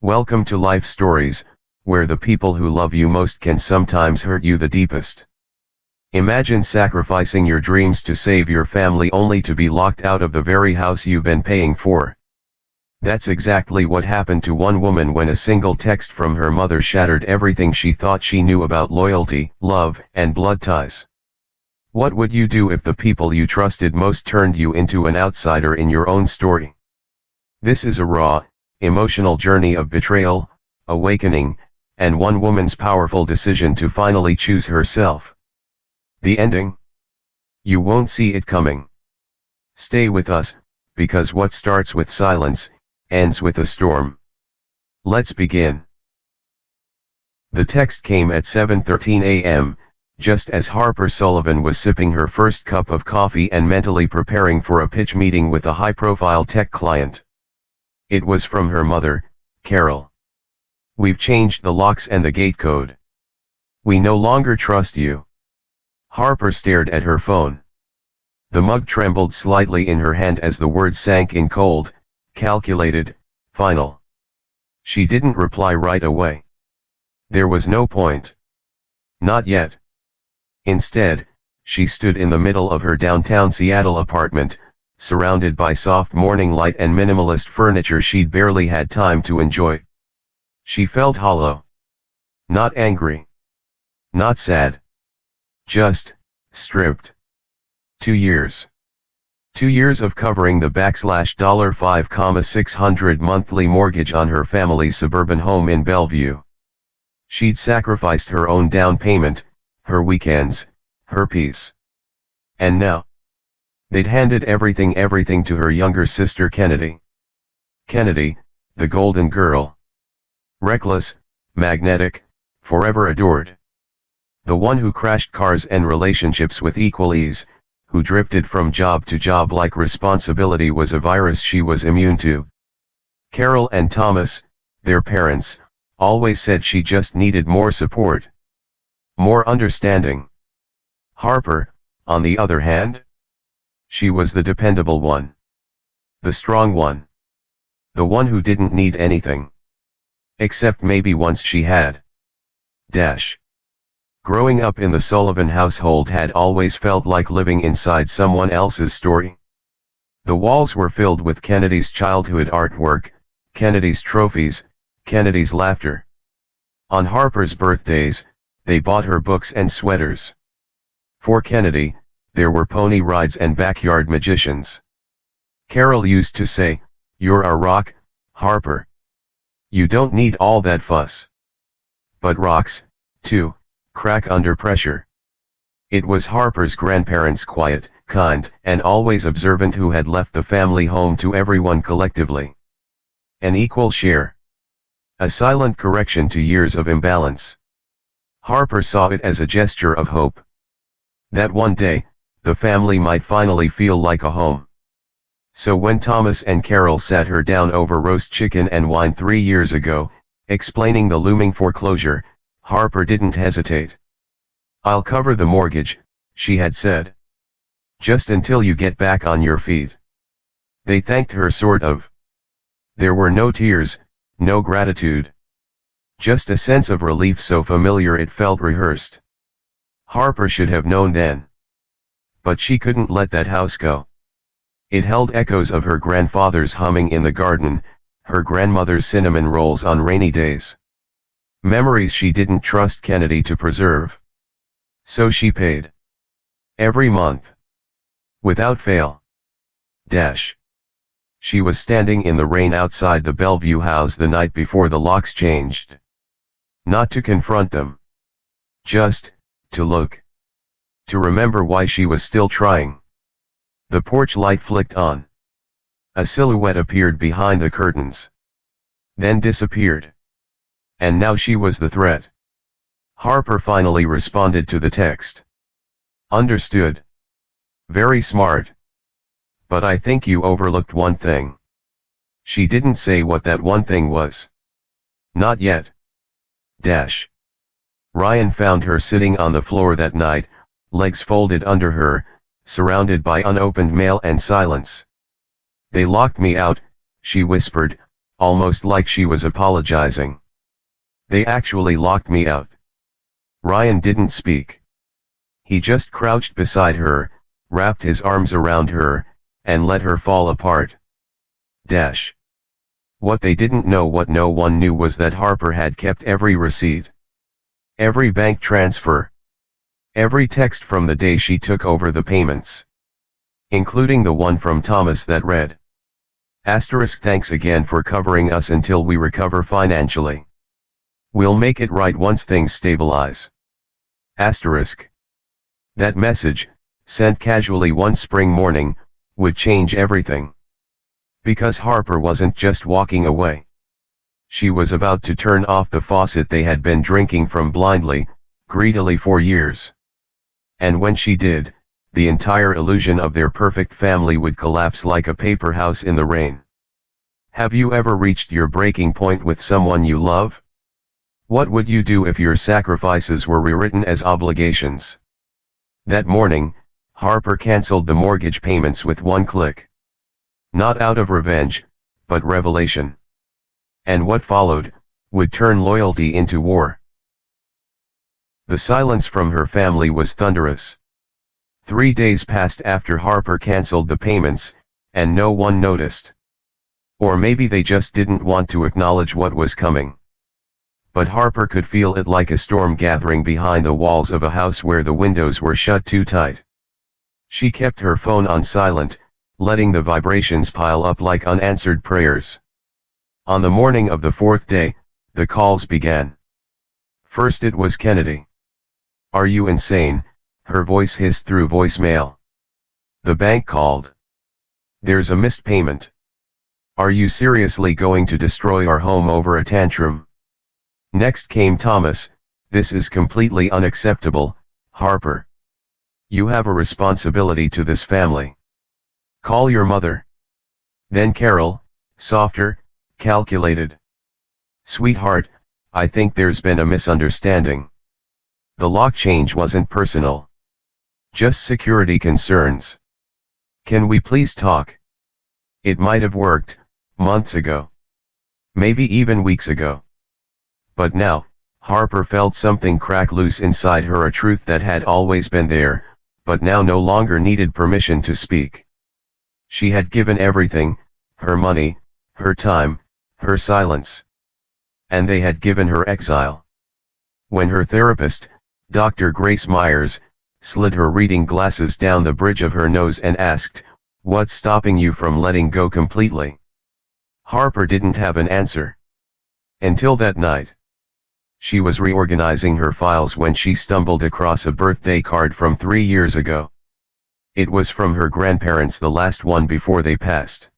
Welcome to Life Stories, where the people who love you most can sometimes hurt you the deepest. Imagine sacrificing your dreams to save your family only to be locked out of the very house you've been paying for. That's exactly what happened to one woman when a single text from her mother shattered everything she thought she knew about loyalty, love, and blood ties. What would you do if the people you trusted most turned you into an outsider in your own story? This is a raw, emotional journey of betrayal, awakening, and one woman's powerful decision to finally choose herself. The ending? You won't see it coming. Stay with us, because what starts with silence, ends with a storm. Let's begin. The text came at 7:13 a.m., just as Harper Sullivan was sipping her first cup of coffee and mentally preparing for a pitch meeting with a high-profile tech client. It was from her mother, Carol. "We've changed the locks and the gate code. We no longer trust you." Harper stared at her phone. The mug trembled slightly in her hand as the words sank in cold, calculated, final. She didn't reply right away. There was no point. Not yet. Instead, she stood in the middle of her downtown Seattle apartment, surrounded by soft morning light and minimalist furniture she'd barely had time to enjoy. She felt hollow. Not angry. Not sad. Just, stripped. 2 years. 2 years of covering the $5,600 monthly mortgage on her family's suburban home in Bellevue. She'd sacrificed her own down payment, her weekends, her peace. And now, they'd handed everything to her younger sister Kennedy. Kennedy, the golden girl. Reckless, magnetic, forever adored. The one who crashed cars and relationships with equal ease, who drifted from job to job like responsibility was a virus she was immune to. Carol and Thomas, their parents, always said she just needed more support. More understanding. Harper, on the other hand? She was the dependable one. The strong one. The one who didn't need anything. Except maybe once she had. Growing up in the Sullivan household had always felt like living inside someone else's story. The walls were filled with Kennedy's childhood artwork, Kennedy's trophies, Kennedy's laughter. On Harper's birthdays, they bought her books and sweaters. For Kennedy, there were pony rides and backyard magicians. Carol used to say, "You're our rock, Harper. You don't need all that fuss." But rocks, too, crack under pressure. It was Harper's grandparents, quiet, kind, and always observant, who had left the family home to everyone collectively. An equal share. A silent correction to years of imbalance. Harper saw it as a gesture of hope. That one day, the family might finally feel like a home. So when Thomas and Carol sat her down over roast chicken and wine 3 years ago, explaining the looming foreclosure, Harper didn't hesitate. "I'll cover the mortgage," she had said. "Just until you get back on your feet." They thanked her, sort of. There were no tears, no gratitude. Just a sense of relief so familiar it felt rehearsed. Harper should have known then. But she couldn't let that house go. It held echoes of her grandfather's humming in the garden, her grandmother's cinnamon rolls on rainy days. Memories she didn't trust Kennedy to preserve. So she paid. Every month. Without fail. She was standing in the rain outside the Bellevue house the night before the locks changed. Not to confront them. Just, to look. To remember why she was still trying. The porch light flicked on. A silhouette appeared behind the curtains. Then disappeared. And now she was the threat. Harper finally responded to the text. "Understood. Very smart. But I think you overlooked one thing." She didn't say what that one thing was. Not yet. Ryan found her sitting on the floor that night, legs folded under her, surrounded by unopened mail and silence. "They locked me out," she whispered, almost like she was apologizing. They actually locked me out. Ryan didn't speak. He just crouched beside her, wrapped his arms around her, and let her fall apart. What they didn't know, what no one knew, was that Harper had kept every receipt. Every bank transfer. Every text from the day she took over the payments. Including the one from Thomas that read, "Thanks again for covering us until we recover financially. We'll make it right once things stabilize." That message, sent casually one spring morning, would change everything. Because Harper wasn't just walking away. She was about to turn off the faucet they had been drinking from blindly, greedily for years. And when she did, the entire illusion of their perfect family would collapse like a paper house in the rain. Have you ever reached your breaking point with someone you love? What would you do if your sacrifices were rewritten as obligations? That morning, Harper canceled the mortgage payments with one click. Not out of revenge, but revelation. And what followed, would turn loyalty into war. The silence from her family was thunderous. 3 days passed after Harper canceled the payments, and no one noticed. Or maybe they just didn't want to acknowledge what was coming. But Harper could feel it like a storm gathering behind the walls of a house where the windows were shut too tight. She kept her phone on silent, letting the vibrations pile up like unanswered prayers. On the morning of the 4th day, the calls began. First it was Kennedy. "Are you insane?" her voice hissed through voicemail. "The bank called. There's a missed payment. Are you seriously going to destroy our home over a tantrum?" Next came Thomas. "This is completely unacceptable, Harper. You have a responsibility to this family. Call your mother." Then Carol, softer, calculated. "Sweetheart, I think there's been a misunderstanding. The lock change wasn't personal. Just security concerns. Can we please talk? It might have worked, months ago. Maybe even weeks ago. But now," Harper felt something crack loose inside her, a truth that had always been there, but now no longer needed permission to speak. She had given everything, her money, her time, her silence. And they had given her exile. When her therapist, Dr. Grace Myers, slid her reading glasses down the bridge of her nose and asked, "What's stopping you from letting go completely?" Harper didn't have an answer. Until that night. She was reorganizing her files when she stumbled across a birthday card from 3 years ago. It was from her grandparents, the last one before they passed.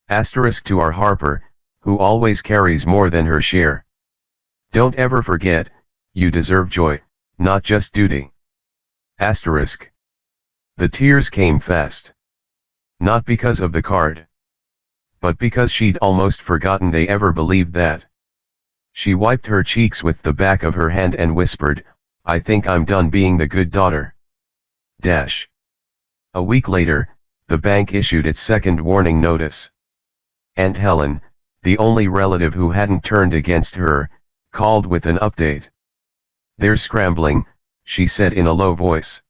To our Harper, who always carries more than her share. Don't ever forget, you deserve joy, not just duty. The tears came fast. Not because of the card. But because she'd almost forgotten they ever believed that. She wiped her cheeks with the back of her hand and whispered, "I think I'm done being the good daughter." A week later, the bank issued its second warning notice. Aunt Helen, the only relative who hadn't turned against her, called with an update. "They're scrambling," she said in a low voice.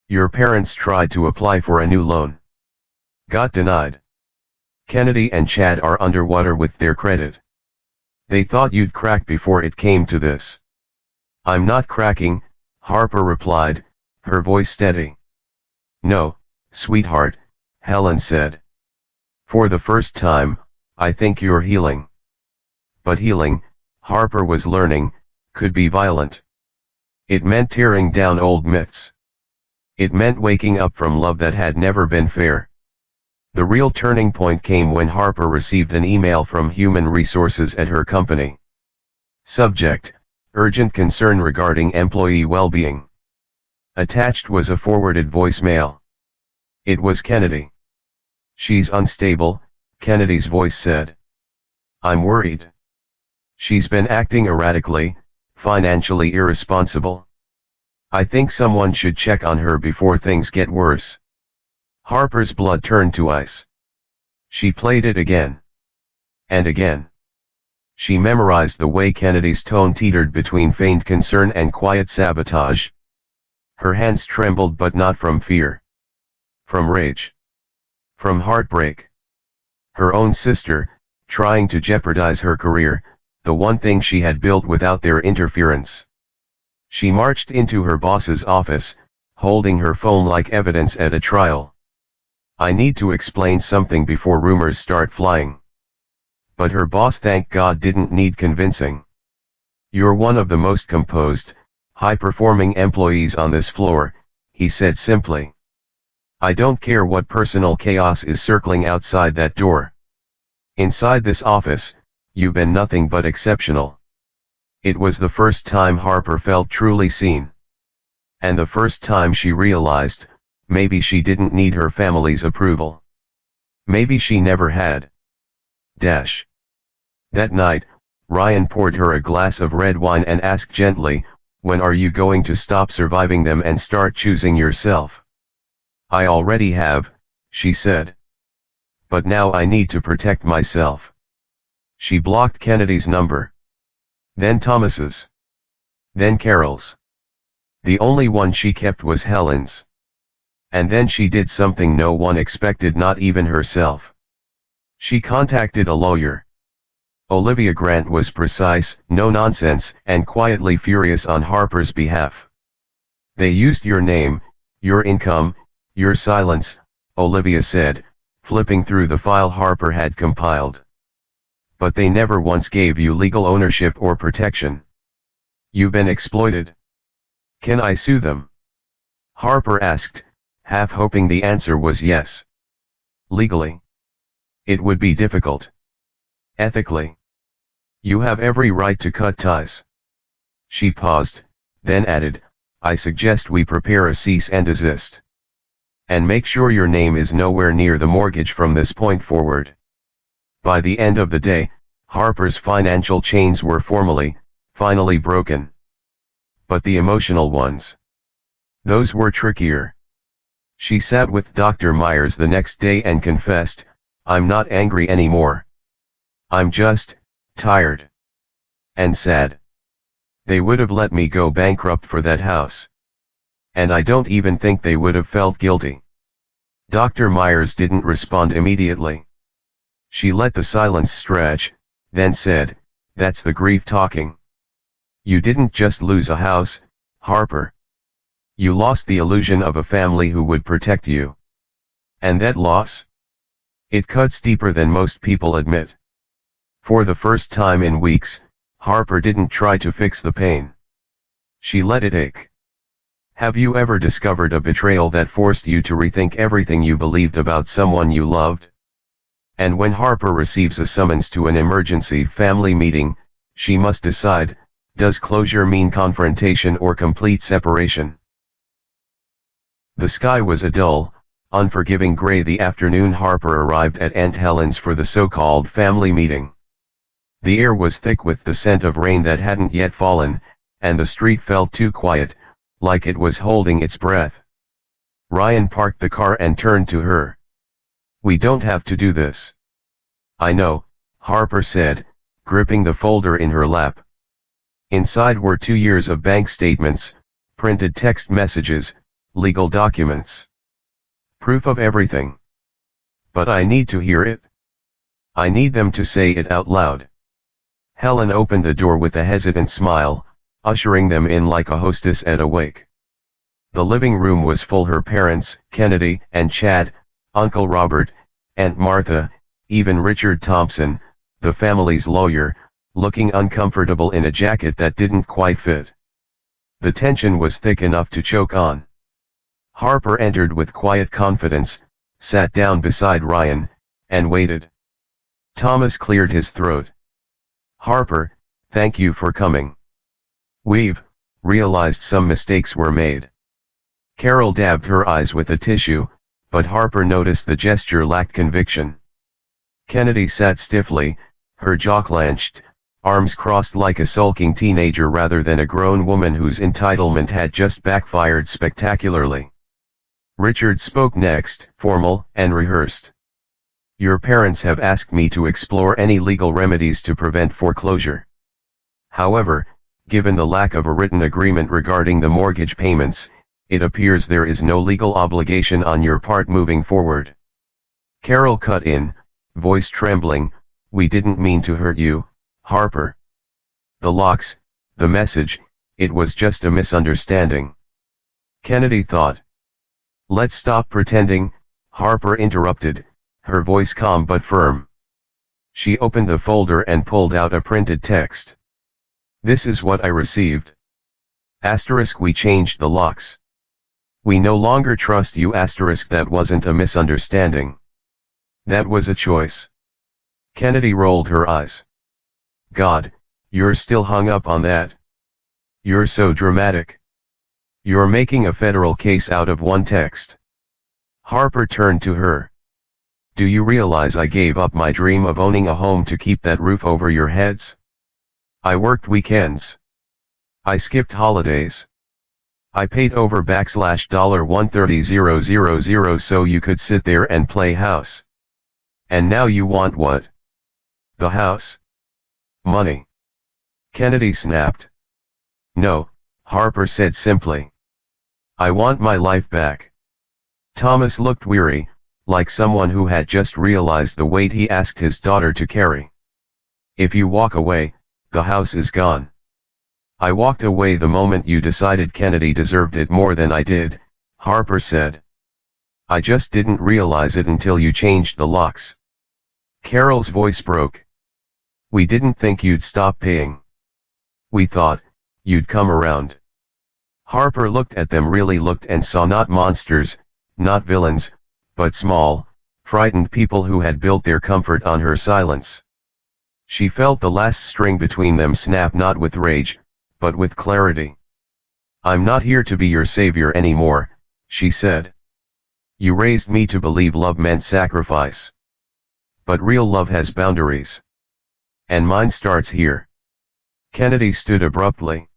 "Your parents tried to apply for a new loan. Got denied. Kennedy and Chad are underwater with their credit. They thought you'd crack before it came to this." "I'm not cracking," Harper replied, her voice steady. "No, sweetheart," Helen said. "For the first time, I think you're healing." But healing, Harper was learning, could be violent. It meant tearing down old myths. It meant waking up from love that had never been fair. The real turning point came when Harper received an email from Human Resources at her company. Subject: Urgent concern regarding employee well-being. Attached was a forwarded voicemail. It was Kennedy. "She's unstable," Kennedy's voice said. "I'm worried. She's been acting erratically, financially irresponsible. I think someone should check on her before things get worse." Harper's blood turned to ice. She played it again. And again. She memorized the way Kennedy's tone teetered between feigned concern and quiet sabotage. Her hands trembled, but not from fear. From rage. From heartbreak. Her own sister, trying to jeopardize her career, the one thing she had built without their interference. She marched into her boss's office, holding her phone like evidence at a trial. I need to explain something before rumors start flying. But her boss, thank God, didn't need convincing. You're one of the most composed, high-performing employees on this floor, he said simply. I don't care what personal chaos is circling outside that door. Inside this office, you've been nothing but exceptional. It was the first time Harper felt truly seen. And the first time she realized, maybe she didn't need her family's approval. Maybe she never had. That night, Ryan poured her a glass of red wine and asked gently, when are you going to stop surviving them and start choosing yourself? I already have, she said. But now I need to protect myself. She blocked Kennedy's number. Then Thomas's. Then Carol's. The only one she kept was Helen's. And then she did something no one expected, not even herself. She contacted a lawyer. Olivia Grant was precise, no nonsense, and quietly furious on Harper's behalf. They used your name, your income, your silence, Olivia said, flipping through the file Harper had compiled. But they never once gave you legal ownership or protection. You've been exploited. Can I sue them? Harper asked, half hoping the answer was yes. Legally. It would be difficult. Ethically. You have every right to cut ties. She paused, then added, I suggest we prepare a cease and desist. And make sure your name is nowhere near the mortgage from this point forward. By the end of the day, Harper's financial chains were finally broken. But the emotional ones. Those were trickier. She sat with Dr. Myers the next day and confessed, I'm not angry anymore. I'm just tired. And sad. They would have let me go bankrupt for that house. And I don't even think they would have felt guilty. Dr. Myers didn't respond immediately. She let the silence stretch, then said, that's the grief talking. You didn't just lose a house, Harper. You lost the illusion of a family who would protect you. And that loss? It cuts deeper than most people admit. For the first time in weeks, Harper didn't try to fix the pain. She let it ache. Have you ever discovered a betrayal that forced you to rethink everything you believed about someone you loved? And when Harper receives a summons to an emergency family meeting, she must decide, does closure mean confrontation or complete separation? The sky was a dull, unforgiving gray the afternoon Harper arrived at Aunt Helen's for the so-called family meeting. The air was thick with the scent of rain that hadn't yet fallen, and the street felt too quiet, like it was holding its breath. Ryan parked the car and turned to her. We don't have to do this. I know, Harper said, gripping the folder in her lap. Inside were 2 years of bank statements, printed text messages, legal documents. Proof of everything. But I need to hear it. I need them to say it out loud. Helen opened the door with a hesitant smile, ushering them in like a hostess at a wake. The living room was full, her parents, Kennedy and Chad, Uncle Robert, Aunt Martha, even Richard Thompson, the family's lawyer, looking uncomfortable in a jacket that didn't quite fit. The tension was thick enough to choke on. Harper entered with quiet confidence, sat down beside Ryan, and waited. Thomas cleared his throat. Harper, thank you for coming. We've realized some mistakes were made. Carol dabbed her eyes with a tissue, but Harper noticed the gesture lacked conviction. Kennedy sat stiffly, her jaw clenched, arms crossed like a sulking teenager rather than a grown woman whose entitlement had just backfired spectacularly. Richard spoke next, formal and rehearsed. Your parents have asked me to explore any legal remedies to prevent foreclosure. However, given the lack of a written agreement regarding the mortgage payments, it appears there is no legal obligation on your part moving forward. Carol cut in, voice trembling, "We didn't mean to hurt you, Harper. The locks, the message, it was just a misunderstanding." Kennedy thought. "Let's stop pretending," Harper interrupted, her voice calm but firm. She opened the folder and pulled out a printed text. "This is what I received. Asterisk, we changed the locks. We no longer trust you. Asterisk, that wasn't a misunderstanding. That was a choice." Kennedy rolled her eyes. "God, you're still hung up on that. You're so dramatic. You're making a federal case out of one text." Harper turned to her. "Do you realize I gave up my dream of owning a home to keep that roof over your heads? I worked weekends. I skipped holidays. I paid over $130,000 so you could sit there and play house. And now you want what? The house? Money?" Kennedy snapped. "No," Harper said simply. "I want my life back." Thomas looked weary, like someone who had just realized the weight he asked his daughter to carry. "If you walk away, the house is gone." "I walked away the moment you decided Kennedy deserved it more than I did," Harper said. "I just didn't realize it until you changed the locks." Carol's voice broke. "We didn't think you'd stop paying. We thought, you'd come around." Harper looked at them, really looked, and saw not monsters, not villains, but small, frightened people who had built their comfort on her silence. She felt the last string between them snap, not with rage, but with clarity. "I'm not here to be your savior anymore," she said. "You raised me to believe love meant sacrifice. But real love has boundaries. And mine starts here." Kennedy stood abruptly.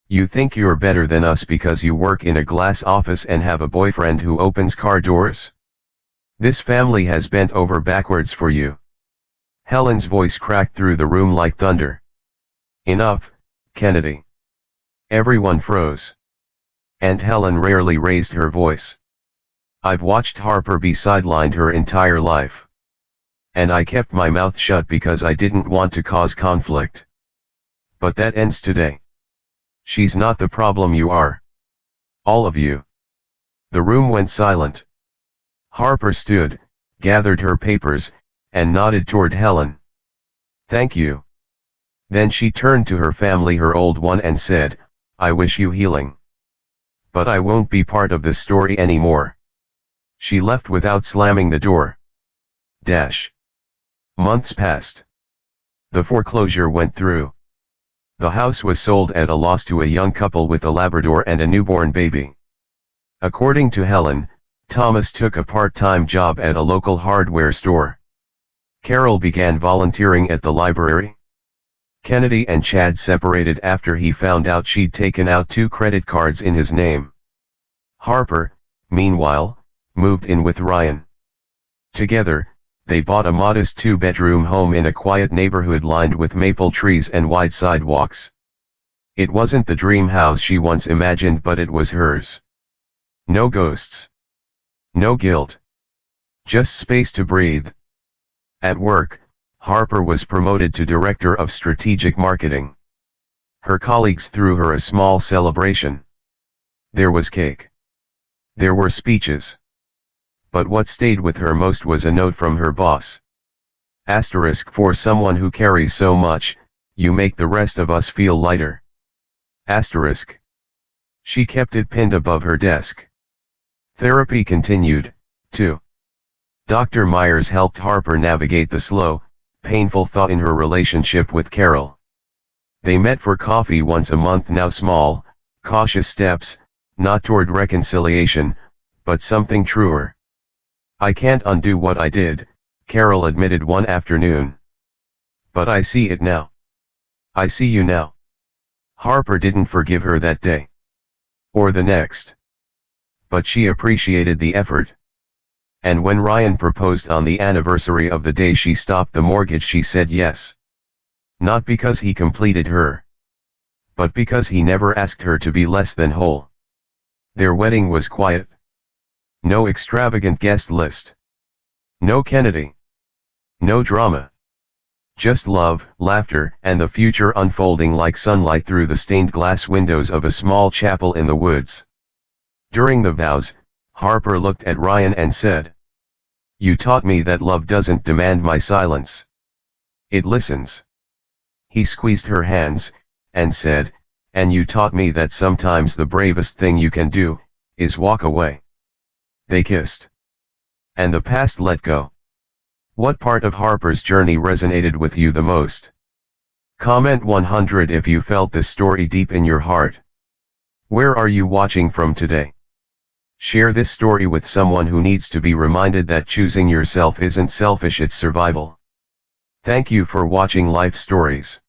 "You think you're better than us because you work in a glass office and have a boyfriend who opens car doors? This family has bent over backwards for you." Helen's voice cracked through the room like thunder. "Enough, Kennedy." Everyone froze. And Helen rarely raised her voice. "I've watched Harper be sidelined her entire life. And I kept my mouth shut because I didn't want to cause conflict. But that ends today. She's not the problem, you are. All of you." The room went silent. Harper stood, gathered her papers, and nodded toward Helen. "Thank you." Then she turned to her family, her old one, and said, "I wish you healing. But I won't be part of this story anymore." She left without slamming the door. Months passed. The foreclosure went through. The house was sold at a loss to a young couple with a Labrador and a newborn baby. According to Helen, Thomas took a part-time job at a local hardware store. Carol began volunteering at the library. Kennedy and Chad separated after he found out she'd taken out 2 credit cards in his name. Harper, meanwhile, moved in with Ryan. Together, they bought a modest 2-bedroom home in a quiet neighborhood lined with maple trees and wide sidewalks. It wasn't the dream house she once imagined, but it was hers. No ghosts. No guilt. Just space to breathe. At work, Harper was promoted to Director of Strategic Marketing. Her colleagues threw her a small celebration. There was cake. There were speeches. But what stayed with her most was a note from her boss. Asterisk, "For someone who carries so much, you make the rest of us feel lighter." Asterisk. She kept it pinned above her desk. Therapy continued, too. Dr. Myers helped Harper navigate the slow, painful thaw in her relationship with Carol. They met for coffee once a month now, small, cautious steps, not toward reconciliation, but something truer. "I can't undo what I did," Carol admitted one afternoon. "But I see it now. I see you now." Harper didn't forgive her that day. Or the next. But she appreciated the effort. And when Ryan proposed on the anniversary of the day she stopped the mortgage, she said yes. Not because he completed her, but because he never asked her to be less than whole. Their wedding was quiet. No extravagant guest list. No Kennedy. No drama. Just love, laughter, and the future unfolding like sunlight through the stained glass windows of a small chapel in the woods. During the vows, Harper looked at Ryan and said, "You taught me that love doesn't demand my silence. It listens." He squeezed her hands, and said, "And you taught me that sometimes the bravest thing you can do, is walk away." They kissed. And the past let go. What part of Harper's journey resonated with you the most? Comment 100 if you felt this story deep in your heart. Where are you watching from today? Share this story with someone who needs to be reminded that choosing yourself isn't selfish, it's survival. Thank you for watching Life Stories.